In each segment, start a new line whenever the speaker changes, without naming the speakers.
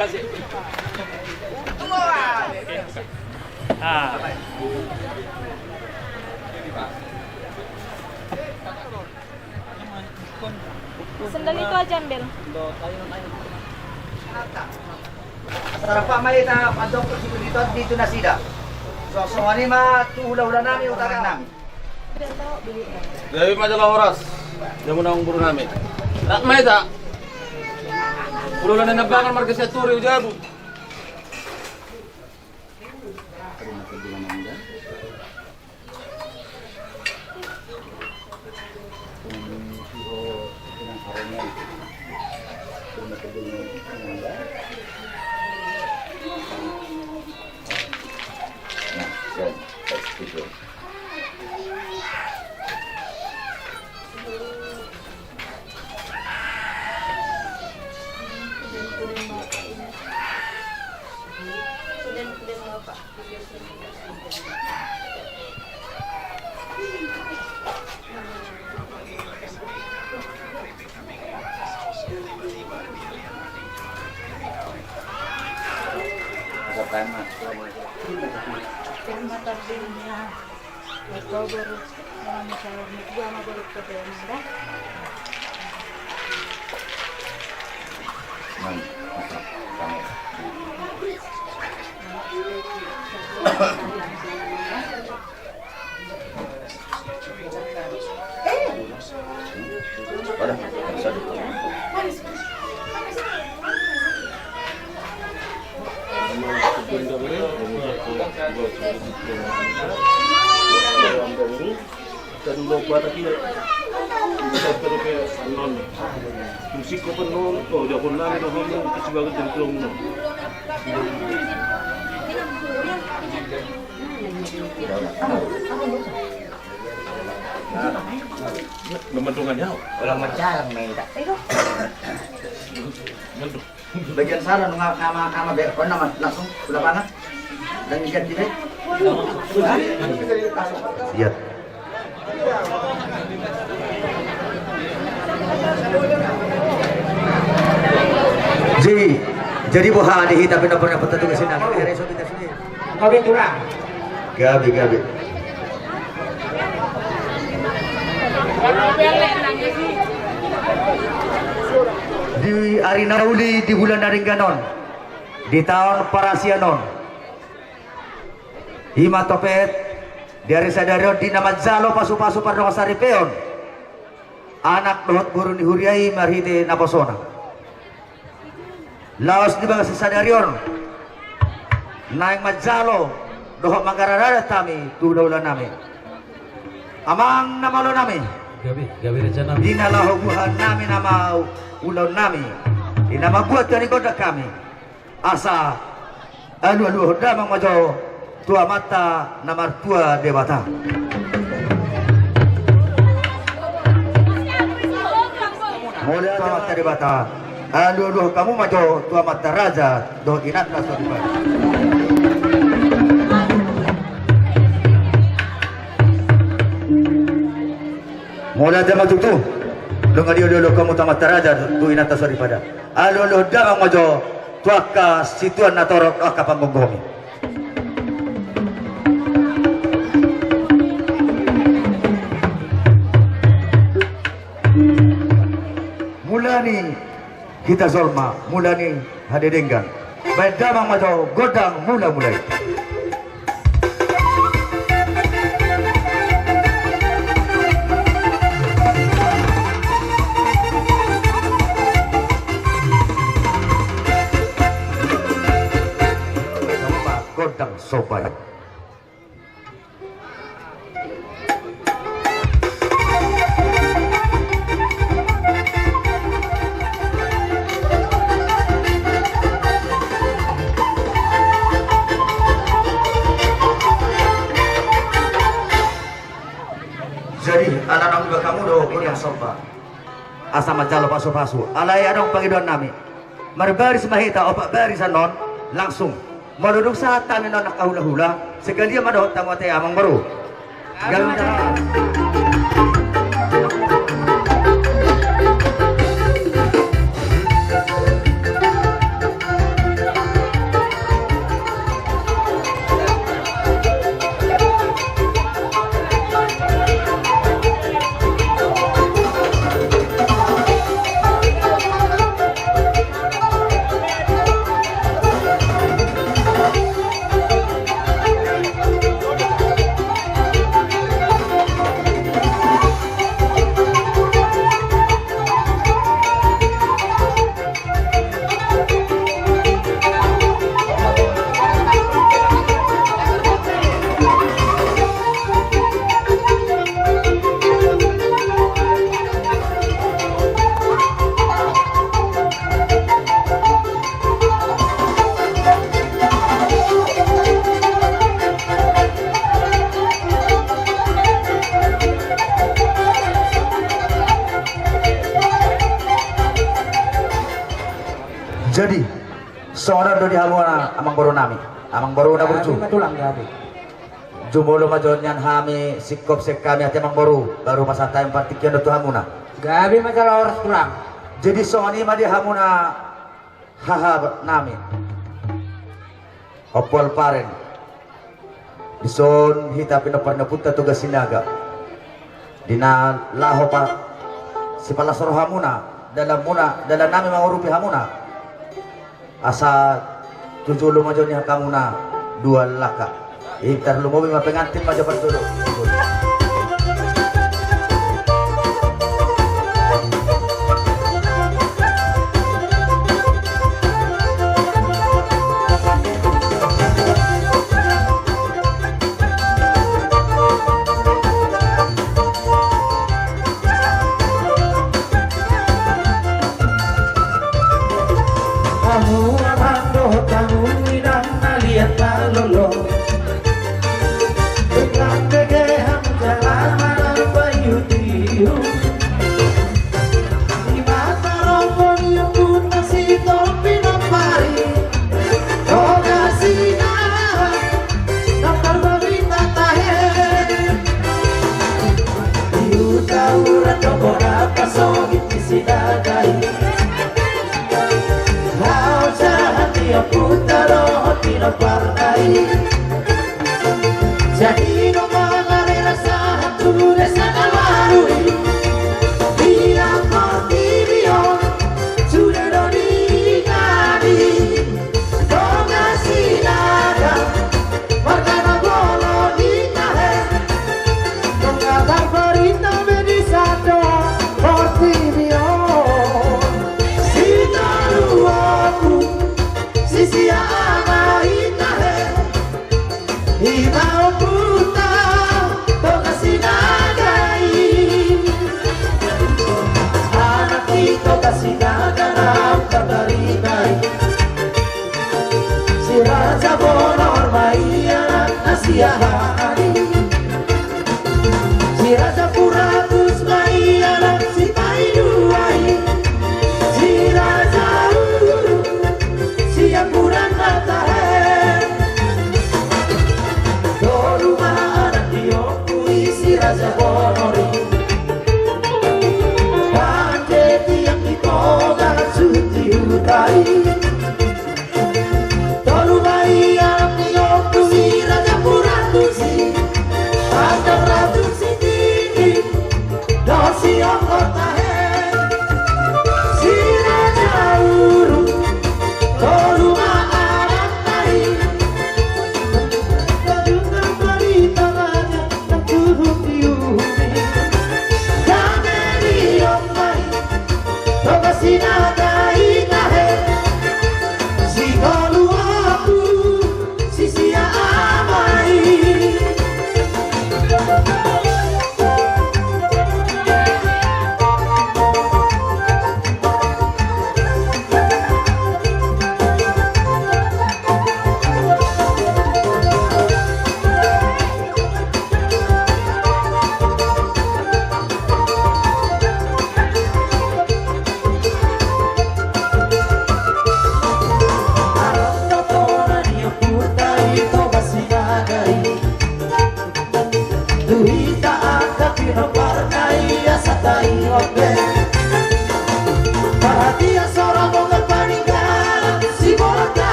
Kasih.
Ah.
Sandali itu aja ambil.
Sarap pa may padok dito na sida. So ani ma hula-hula namin utaran namin.
Dari majalah oras. Yang menang buru namin. Tak may tak. Ulo na nabangan marga sa turi ujabu.
Terima kasihnya. Kau baru misalnya gua mau baru ke daerah.
Dan lupa tadi kita terus non musik ko non oh japon lang no mo kisibagan din tulong no mementungannya
Walang macalang may ita.
mentung
Bagian sana nung kama berkon naman langsung ke lapangan. Dan ikan tidak. Lihat. Jadi buha dihita pernah petugas sini. Akhirnya so kita sini. Gabi turang. Gabi. Di Arina Uli di bulan Naringganon di tahun Parasianon Hima Topet dari Sadarion di nama Zalo pasu-pasu pada Saripeon anak dohot guru ni Huriai marhite naposona laos di bangsa Sadarion naing Madzalo dohot manggararada tami tulaulan nami amang namalo nami
Gabi rencana.
di nalahubuhan nami nama ulau nami di nama buat dari kodak kami asa alu damang majo tua mata namar tua dewata mulai tua mata dewata alu kamu majo tua mata raja do inat naso di bawah mulai dia maju tu dengan dia dulu kamu tamat teraja tu inata sorry pada alo damang majo tuaka situan natorok aka panggongomi mulani kita zolma mulani hadedenggan baik damang majo godang mulai godang sobai jadi anak-anak juga kamu do godang soba asa majalo pasu-pasu alai adong pangidon nami marbaris mahita opak barisan non langsung marunong sa tamin na nakahula-hula sekali dia madahot tamo tayo amang baru ganda Jadi seorang do di hamuna amang baru nami, amang baru na burju.
Tulang gabi.
Jumolo majon yan hami sikop sek kami ati amang baru pasata yang partikian do hamuna.
Gabi masalah orang tulang.
Jadi soani ma di hamuna haha nami. Opol paren. Dison hita pinaparna punta tugas sinaga. Dina laho pa si palasoro hamuna dalam nami mangurupi hamuna. Asa tujulo majo ni hakamuna dua laka. Itar lumobi mapengantin majo patulo.
Kamu amando kamu minang naliat lalolo. Dengan gegeham jalan malam bayu tiu. Di mata rombon yung masih topi nampari. Oh kasih nampar babita tahe. Tiu tauran dobora pasogit isidagai. Dia putaro pinapardai. Jadi no mangarela satu desa nalarui. Dia motivio sudah doni kadi. Donga sinada markana bolo itahe. Donga barbarita bedisado motivio. Sitaruaku sisi ama itahe Imao puta toga sinagai Anak ito kasinaga na pagkarinay Si Raja Bonor may anak na siyahani Si Raja Puratus may anak si Paiduay Si Raja siang kurang matahe Dolu anak diokui si Raja Bonori Pande tiang ditoga suti utai Dolu anak diokui Raja Puratusi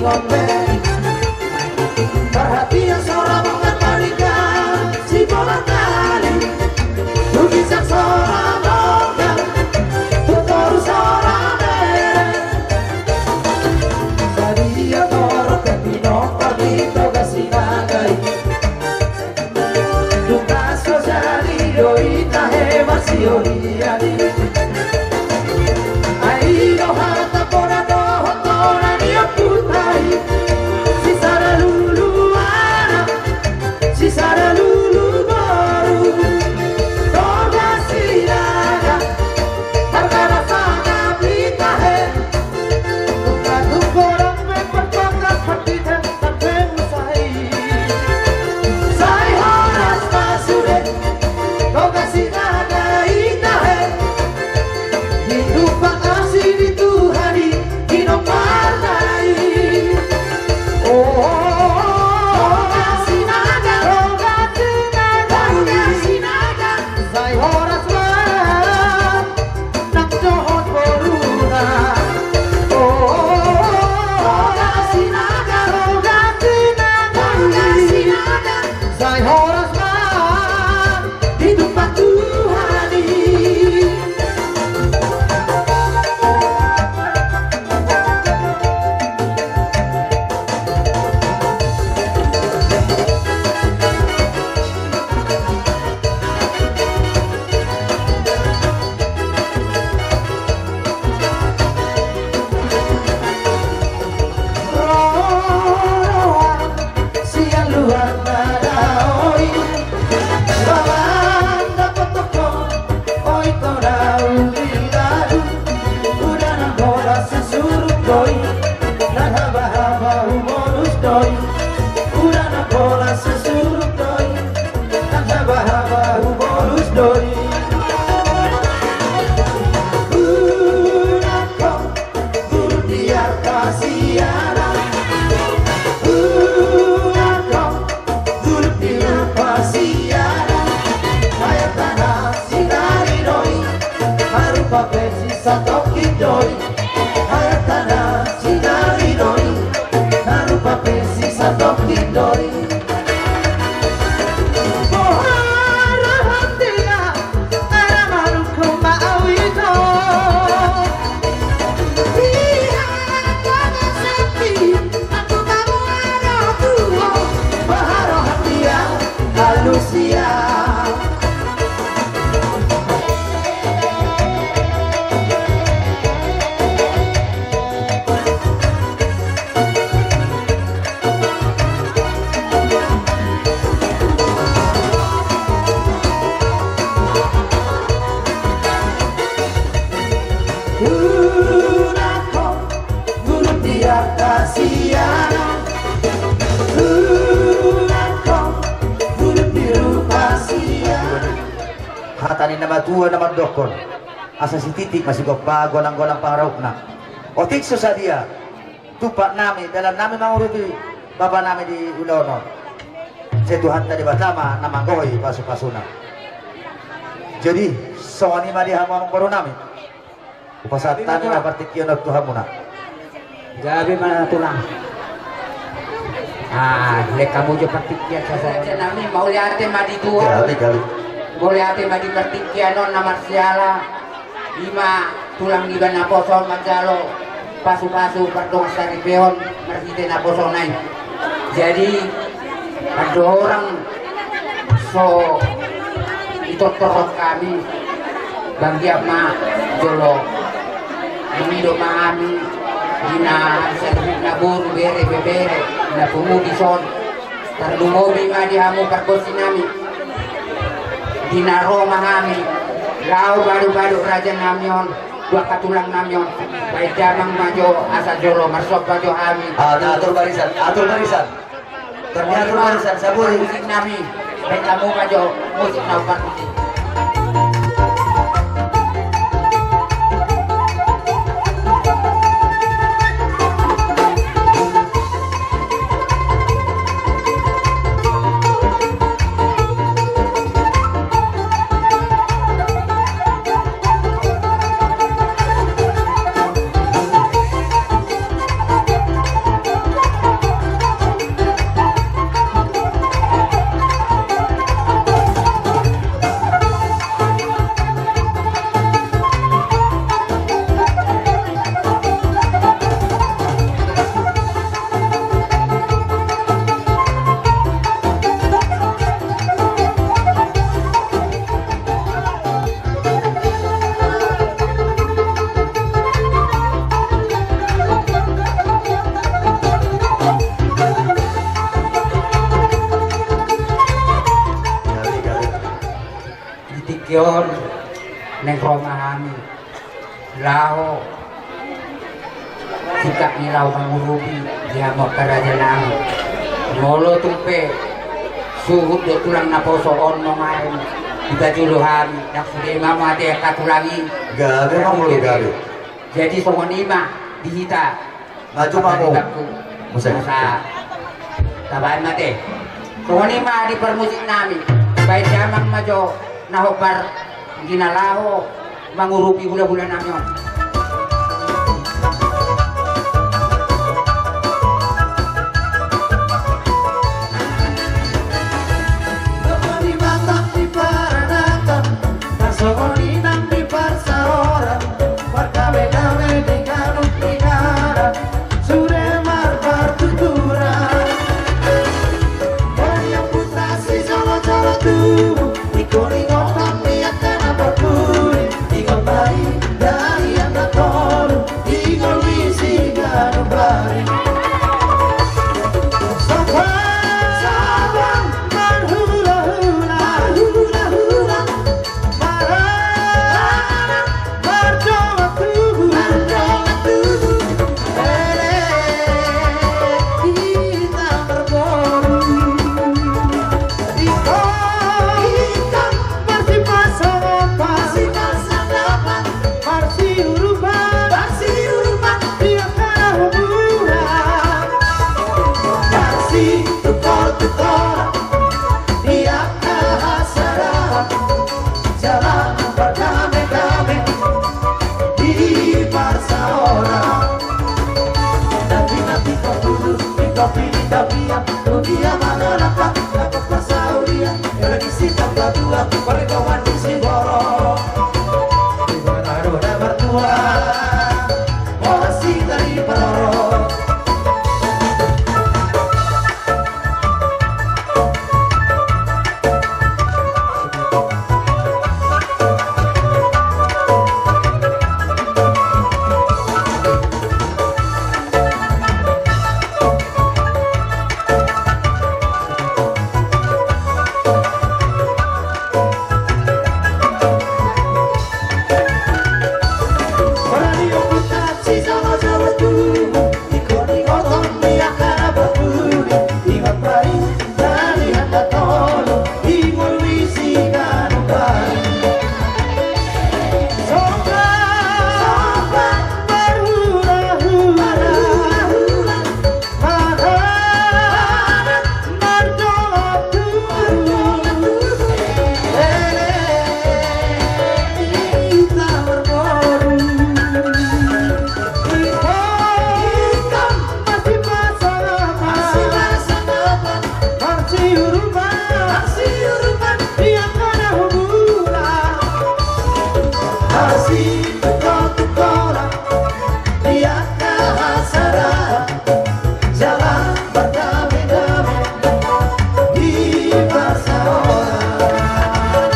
ngombe. Perhatian seorang mengatalikan si bola tali, lukisan seorang logam, tutur seorang mere. Sadia toro kepino pagi toga sinagai, duka sosiali doi tahe masiori adi. Airo hata pora no hotora ni putai, si sara lulu ana, si sara lulu baru, toga sinaga, hargana sana pita he, duka dukorang mepertoga patita sampai musai. Sai horas masude, toga sinaga ita he, hidup asli di Tuhani, hidup partai. Oh, toga sinaga, sai horas malam, nak johon corona. Oh, toga sinaga, sai horas malam, hidup Tuhani. Siang luar nadaoi, bawanda potoko, oi torau diladu, udah nanggola sesurut doi, dan haba-haba humorus doi, udah nanggola sesurut doi, dan haba-haba humorus doi. Unako, guru dia kasiana. Unako, guru dia kasiana. Hayat tanah sinari doi, harupa besi satoki doi. Hayat tanah sinari doi, harupa besi satoki doi. Mohara hantiga, aramaru kumawito. Lihat jangan sepi, aku kamu ada tuho. Mohara hantiga, halusia. Unako, guru dia kasiana. Unako, guru biru kasiana.
Hatani nama tua nama dokon, asa si titik masih gopa golang-golang pangraupna. Otik susadia, tupak nami dalam nami manguruti bapa nami di Ulono. Setuhan tadi batama nama goy pasu-pasuna. Jadi sawani madi hama mengkoru nami. Upasatan na partikion of tuhamuna.
Gabi mana tulang. Lek kamu jo partikian sa
Nami mau lihat madi tua,
Kali-kali.
mau lihat madi pertikian na marsiala, lima tulang di bana poson manjalo, pasu-pasu perdong sari peon, margite na posonay. Jadi ada orang so itu torok kami, banggiap ma jolo, menido mahami, dina servis na buru bere bebere, na pumudi son, terlumobi ma dihamu perkosi nami, dina Roma kami, lau baru-baru raja namion, dua katulang namion, baik jamang majo asa jolo marsok bajo kami.
Atur barisan, atur barisan. Ternyata barisan saburi.
Musik nami, baik kamu majo musik naufan musik. laho sikap nilaw mengurubi dia mau kerajaan molo tumpe suhud do tulang naposo ono main kita juluhan dak sudah mama dia katulangi
Gabe mang mulu gabe.
jadi songonima dihita
Maju mamo. Musa.
tabahan mate songonima di permusik nami baik jamang majo nahopar ginalaho mangurupi bulan-bulan namyon.
Di mata di paranakan Nasogoni nang di parsaoran Warkabe-kabe di kanuk di ngara Sure marbar tuturan Banyak putra si jolo-jolo tubuh Iko-iko kami akan apapun Iko bayi dari anda tolu Iko bisi ganu bari Sabang berhula-hula Hula-hula Marana berdoa tubuh kita berburu Ikan masih pasang apa Masih urupan Dia kena hubungan Masih tukar-tukar Dia kehasaran Jalan berdamai-damai Di parsa orang Tapi nanti kau duduk di kopi di tapian Dunia mana dapat pasauria Lagi sikap berdua Perkawan di Siboro Di mana roda mertua Masih dari Peroro Radio putar si jolo-jolo tubuh Iko-iko tondi akan berbudi Ingat baik dari anda tolu Ingol wisi kanu baik Sobat berhula-hula Marana berdoa tubuh Kita berburu Ikan masih pasang apa Masih urupan Dia kena hubungan Masih tukar-tukaran Dia kehasaran Jalan berdamai-damai Di pasar orang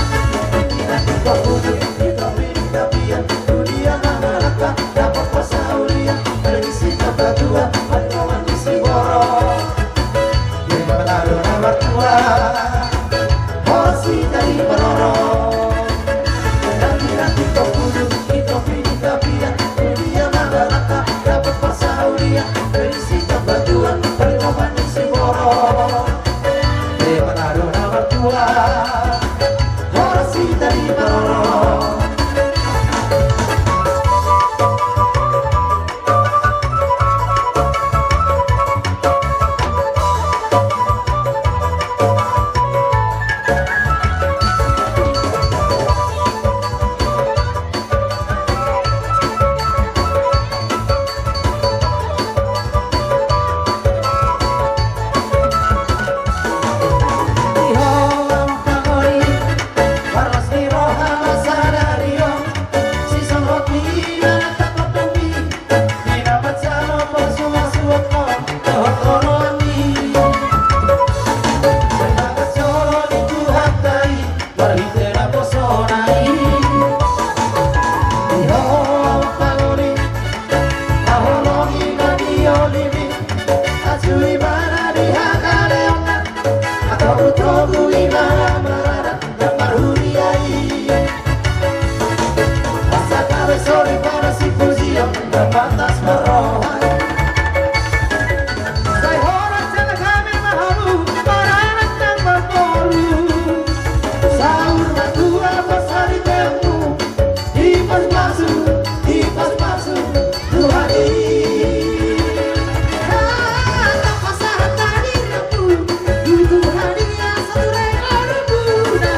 Nanti kau duduk di topi di tapian Dunia mana lekat dapat pasauria Pergi sikap berdua Perkawan di Siboro Di mana roda mertua Masih dari Peroro Nanti kau duduk di topi dan batas berohai. Saya orang jalan kami mahalu, para anak yang berpolu. Sahur dan tua besar di temu, hipas pasu, Tuhani. Tanpa syarat tadi aku, Tuhani yang satu rela rubuna.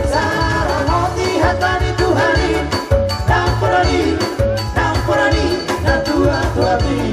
Sarah hati hatani Tuhani, Nampurani, dan tua-tuani.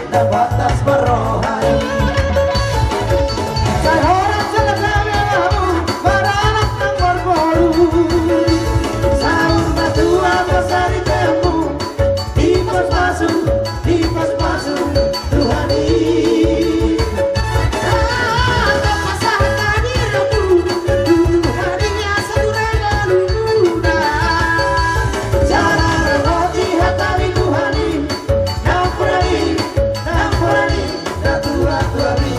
Dan batas berohai. Saya orang selesai kamu, para anak yang berbolu. Sahur berdua besar di temu, hipas pasu, Tuhani. Tanpa syarat tadi aku, Tuhani yang satu rela luna. Cara roti hatari Tuhani, Nampurani, dan tua-tuani.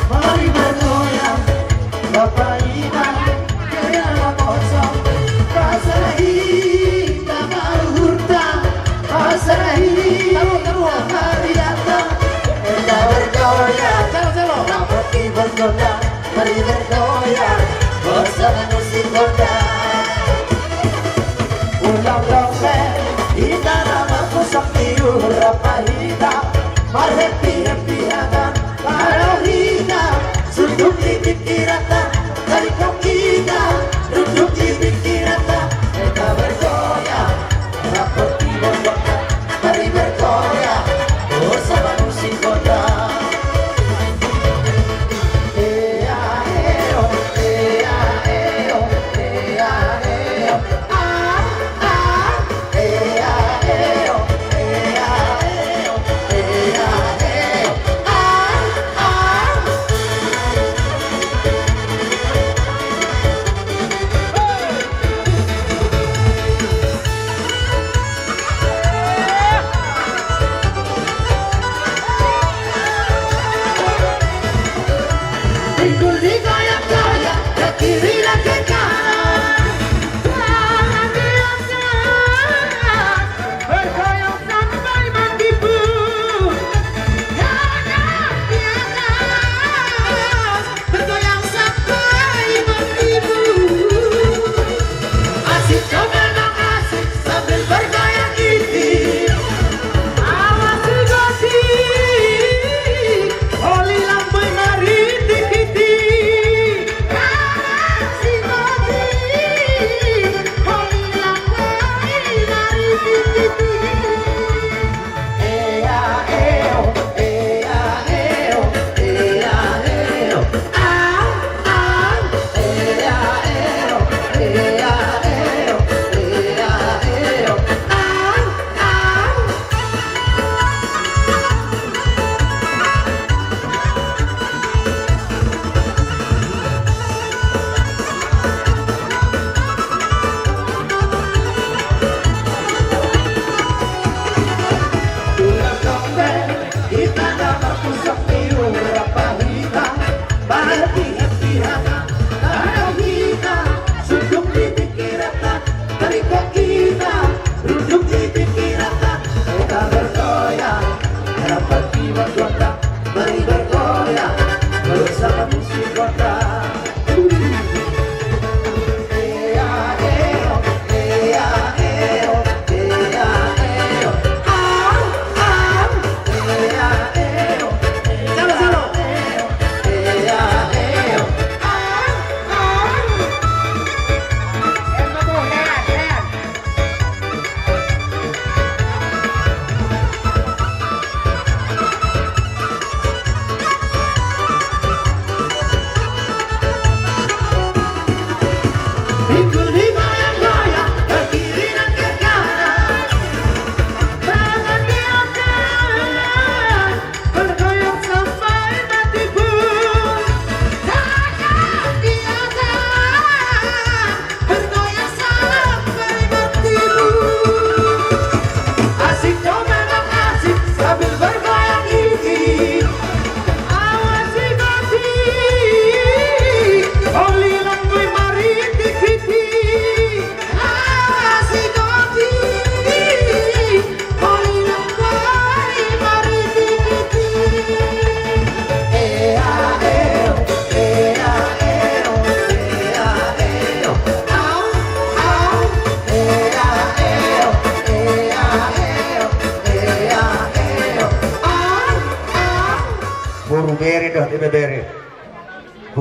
Mari bergoyang, Bapak Ida, Kaya kosong, Pasarahi, Tamal Hurta, Pasarahi, Hari datang, kita bergoyang, Rapati bergoyang, mari bergoyang, bersama musik godang. Ulang dongeng, kita nama pusat tiur Rapahida, Marhepi-hepi akan Parahida, suduk di pikirata, dari kokida, duduk di pikirata, kita bergoyang, Rapati bergoyang, mari bergoyang, bersama musik godang.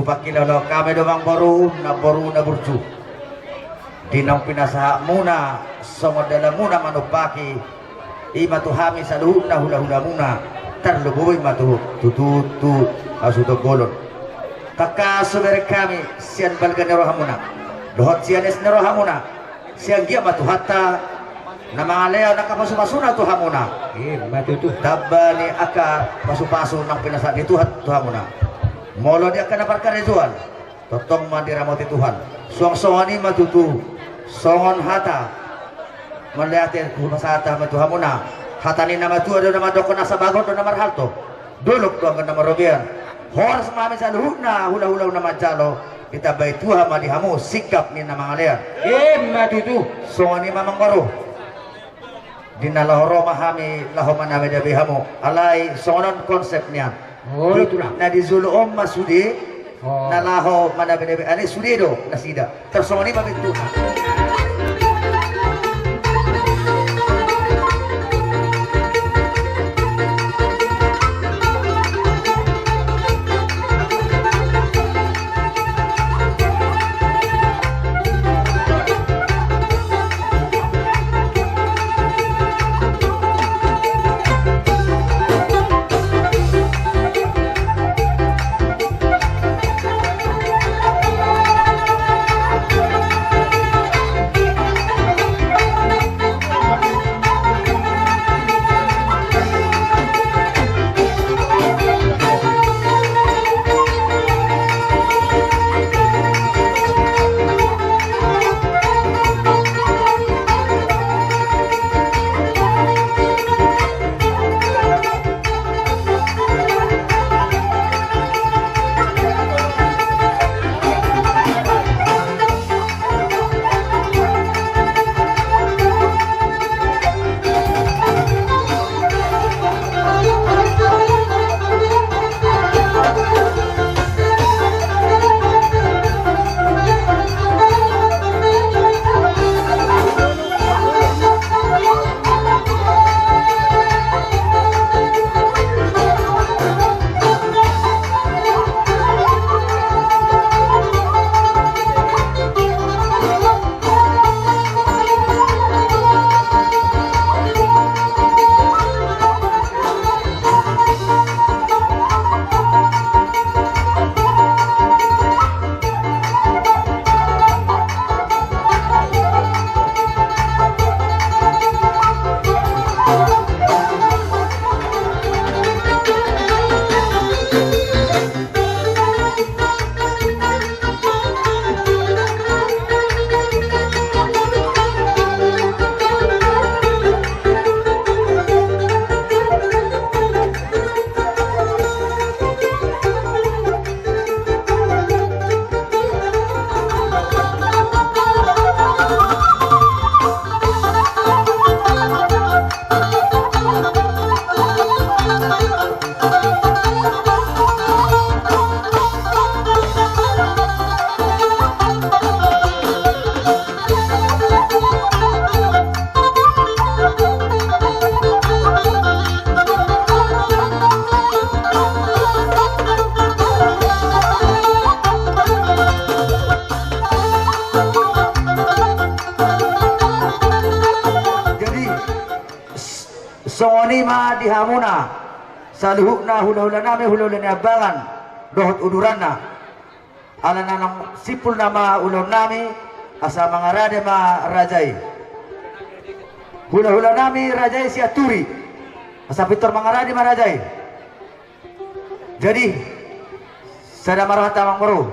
pakilalo kami domang baru na burju dinang pinasaha muna somodala muna manupaki ima tuhami saluhuk na hula-hula muna terlubuhi matu tututu asuto golon taka subere kami sian balgan rohamuna dohot sian es rohamuna siang gia matu hatta na mga leo nakapasumasuna tuhamuna
matutu.
tabani aka pasu-pasu nang pinasa di Tuhan tuhamuna molo dia kena perkarejuan totong mandiramoti Tuhan suang-suang matutu songon hata melihatin masata matuhamuna hatani nama tua do nama dokon asa bagon do nama halto duluk do nama robian hor semami saluhna hula-hula nama jalo kita bayi Tuhan madihamu sikap ni nama ngalian
Matutu.
songon mamang baru dina lahoro mahami lahoma name dabi hamu alai songon konsepnya
Oh, itulah.
na di zulu om masudi
Oh.
na laho manabe dabi ani sudi do nasida tersongoni mami Tuhan. songoni ma dihamuna saluhukna hula-hula nami hula-hula niabangan dohot uduranna ala nanang sipul nama ulun nami asa mangarade ma rajai hula-hula nami rajai si aturi asa pitor mangarade ma rajai jadi sada marah tamang baru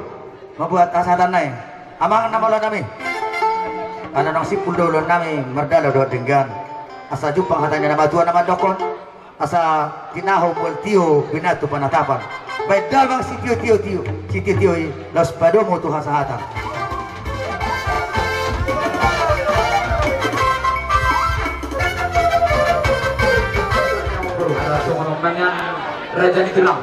membuat asatan naik amang nama nami ala nang sipul ulun nami merdalo dohot denggan asa jupang hatanya nama tua nama dokon asa tinaho mul tio binatu panatapan baik dalbang si tio los padomo Tuhan sahatan
Sumangnya raja itu lang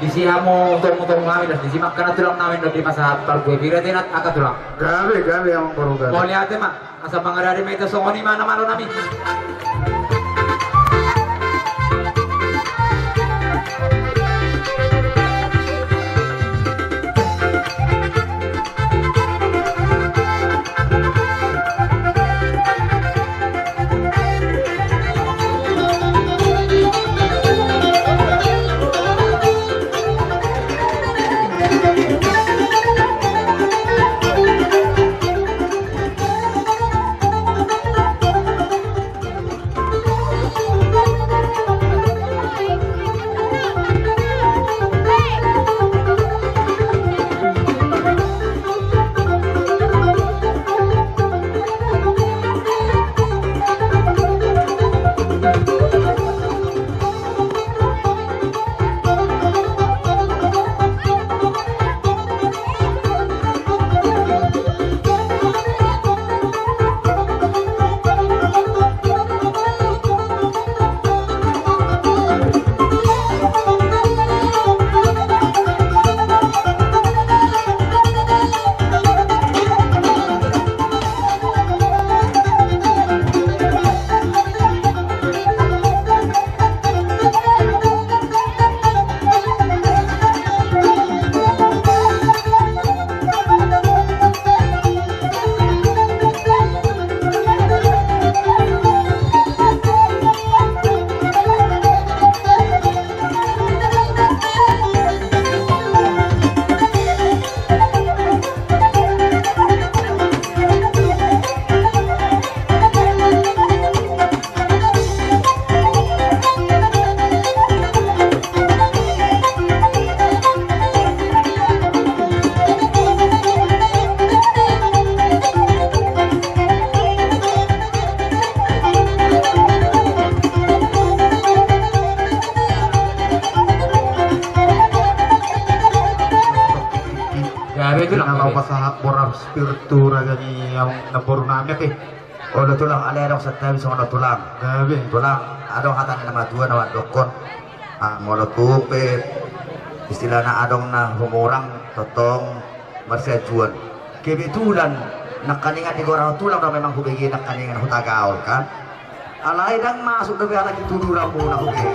di siamo utong-utong kami dan disimak karena tulang namin dari masa pargue biratin at akat tulang
Gabi yang baru gabi.
mau lihat mah asa pangadari may tasongoni mana malo namin
hak borar spiritu raja ni yang naboru nami ke. Odo tulang ale dong setabi sama tulang. Gabe tulang adong hatan nama tua nama dokon. Modo tupe istilahna adong na humorang totong marsejuan. Kebetulan nakaningan di gorang tulang na memang hubegi nakaningan hutagaol kan. Alay dang masuk na biara kitudura mo na hubegi.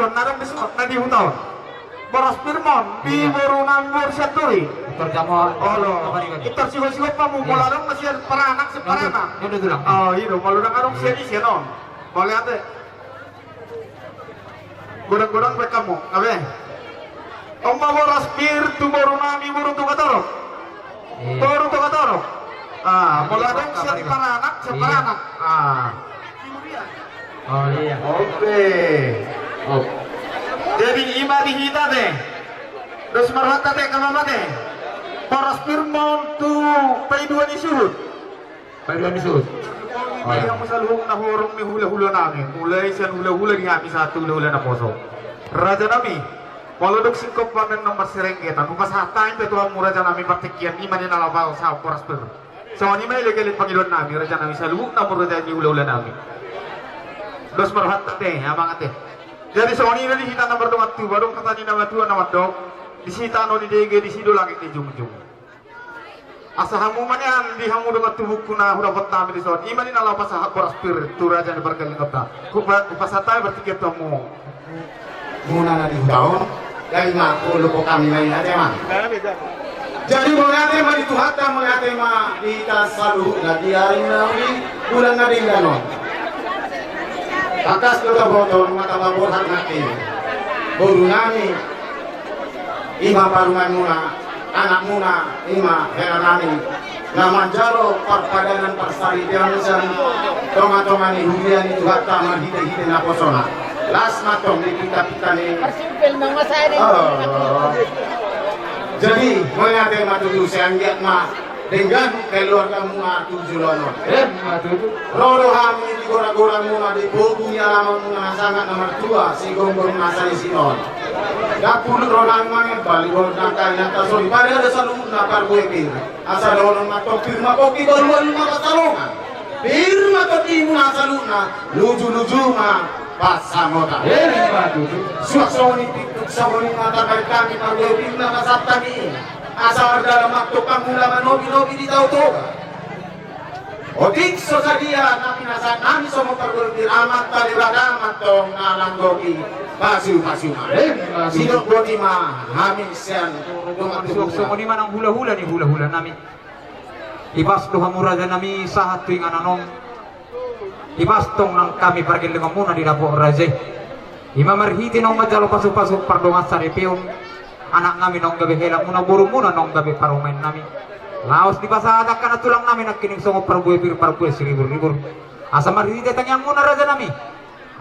Narang disebut nadi hutau. Boras Firmon di Borunang Borsaturi.
Terjamah.
Itar sigo-sigo pamularang masih paranak separanak. Oh iya, malurang arong siya di siya non. Boleh ate. Godang-godang baik kamu, abe. Omba boras bir tu Borunang di Borun Tukatorok. Borun Tukatorok. Mularang siya separanak.
Oh iya.
Oke. Jadi ima dihita deh. Terus marhata teh kamama teh. Boras Firmon tu paiduan isurut. Yang masaluhong na horong ni hula-hula namin. Mulai siya hula-hula di kami satu hula-hula na poso. Raja nami. Maludok singkop pamen nomor serengketan. Upas hatain petua mu raja nami partikian iman ni nalabaw sa Boras Firmon. So ni may legalit Panginoon nami. Raja nami saluhong na mo raja ni hula-hula nami. Terus marhata teh, abang ate. Jadi soalnya ini kita nomor dua tu, baru kata ni nama tu nama dok. Di sita no di dege di sido langit di jum. Asa hamu manian di hamu dengan tubuh kuna huda kota di soal. Iman ini nala pasah Boras Firmon tu raja di berkali kota. Kupasata bertiga temu. Muna na di daun. Dari mak ulu kami main ada mah. Jadi mengate mah itu hatta mengate mah di tasalu lagi hari nawi bulan nadi danon. Akas kita botol mata babor hati. Boru nami. Ima parungan muna, anak muna, ima heranani. Nama jaro perpadanan persari dianusan. Tonga-tonga ni hujan itu hatta mah hide-hide na posona. Las matong di kita ni.
Persimpel nang masari.
Jadi mengate mah tujuh seanggiat mah dengan keluarga muna tujuh lono. Roro kami di gora-gora muna di bogunya lama muna sangat nomor 2 si gonggong nasa di sinon. Dapur rolang mangen balik gordang kaya tasori. Pada ada selalu nakar buepir. Asal orang matok firma kopi baru maka salongan. Firma kopi muna saluna luju-luju mah pasamota. Suasoni pikuk saboni mata kali kami parbuepir na kasapta ni. Asal dalam waktu pangulaman nobi-nobi di tau-tau. Otik sosadia nabi nasa nami somo pergurutir amat tali radamat tong nalanggoki pasu-pasu sidok bodi mah hamin sian
Somo di mana hula-hula ni hula-hula nami. Ibas doha muraja nami sahat tuing ananong. Ibas tong nang kami pergi dengan muna di dapur raja. Ima marhiti nong majalo pasu-pasu pardongan sarepeon. Anak kami nong gabi helang muna buru muna nong gabi parumain nami. Laos di pasada kana tulang nami nak kining songo parbuepir seribur-ribur. Asa marhiti tang yang muna raja nami.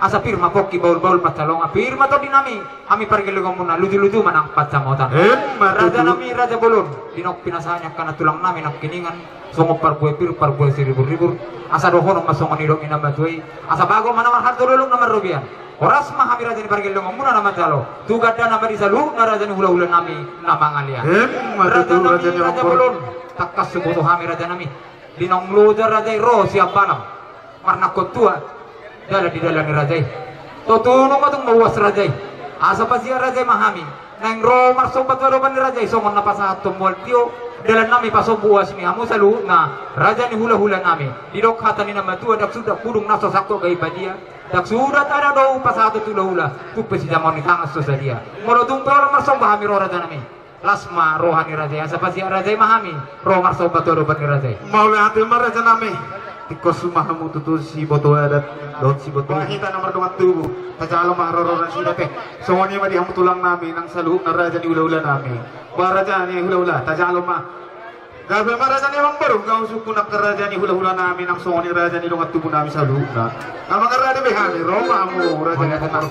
Asa firma koki baul-baul pacalonga firma to di nami. Kami pergi dengan muna luju-luju manang pacamotan. Raja nami raja bolon. Dinok pinasanya kana tulang nami nak kiningan songo parbuepir seribur-ribur. Asa dohono masongo nidong inambatuai. Asa bago manamar harto lulung namar rubian. Oras mah kami raja ni pargil dengan muna nama jalo. Tugad dan nama disalu na raja ni hula-hula nami nama ngalian. Raja nami raja bolon. Takas sebutu kami raja nami. Dinong lujar raja ro siap banam. Marna kotua. Dala di dalam raja. Totunong matong mawas raja. Asa pasia raja mahami. Nang ro marsobat wadoban ni raja. Songon napasahat tumol tiyo. Dalam nami pasobuas ni hamu salu na raja ni hula-hula nami. Didok hata ni nama tua dak sudah pudung naso sakto gay badia. Dak sudah ada do pasado tu hula tu pesi jamon ni tangas tu sadia molo tungtor marsom bahami ro raja nami lasma rohani raja asa pasi raja mahami ro marsom batoro ban raja
mau ate mar raja nami tikos mahamu tutu si boto adat dot si boto kita nomor 2 tubuh pacalo mahroro si date songoni mah di hamu tulang nami nang salu na raja ni ula-ula nami ba raja ni ula-ula tajalo mah gabe marajan emang baru kau suku nak kerajaan ni hula-hula nami nang songoni raja ni longat tubuh nami saluna. Nama kerajaan behani Roma mu raja ni taruh.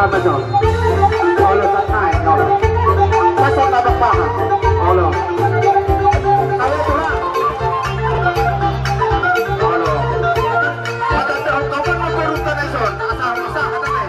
betul. Kalau tak naik, kalau masuk tak berpahan. Kalau kalau pulang, kalau ada kau kan mau berurutan eson, asal masak kata ni.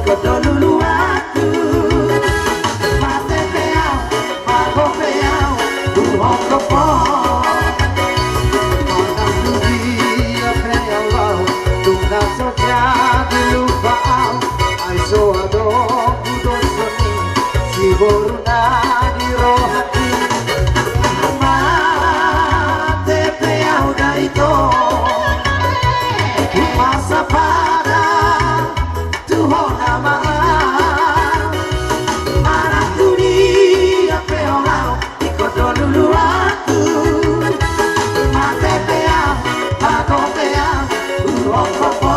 Ikut dulu kudosoni si boruna di rohati mate peau daito masa pada tuhona maan marah dunia peorao ikodo dulu aku mate peau pago peau urokopo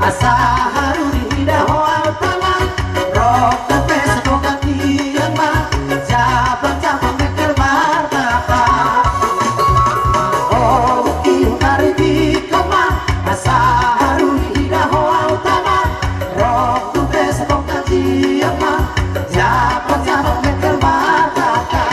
asa haruri daho altama rock kepes boga kiama jabang-jabang mekel martaka oh kiu kari di koma asa haruri daho altama rock kepes boga kiama jabang-jabang mekel martaka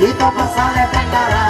Kita pasal kanara,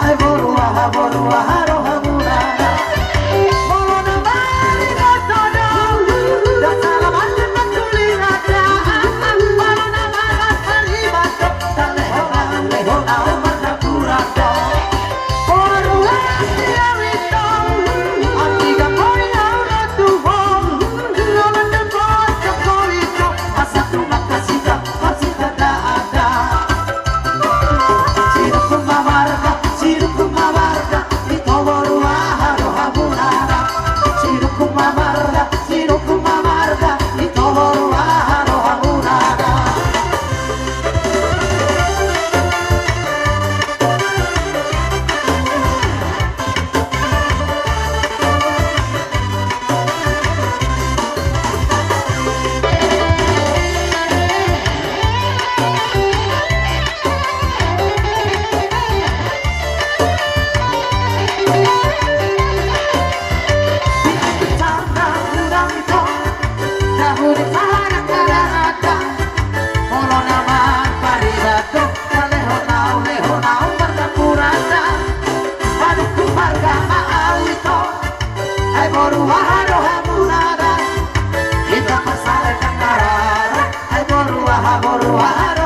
ay boruah boruah.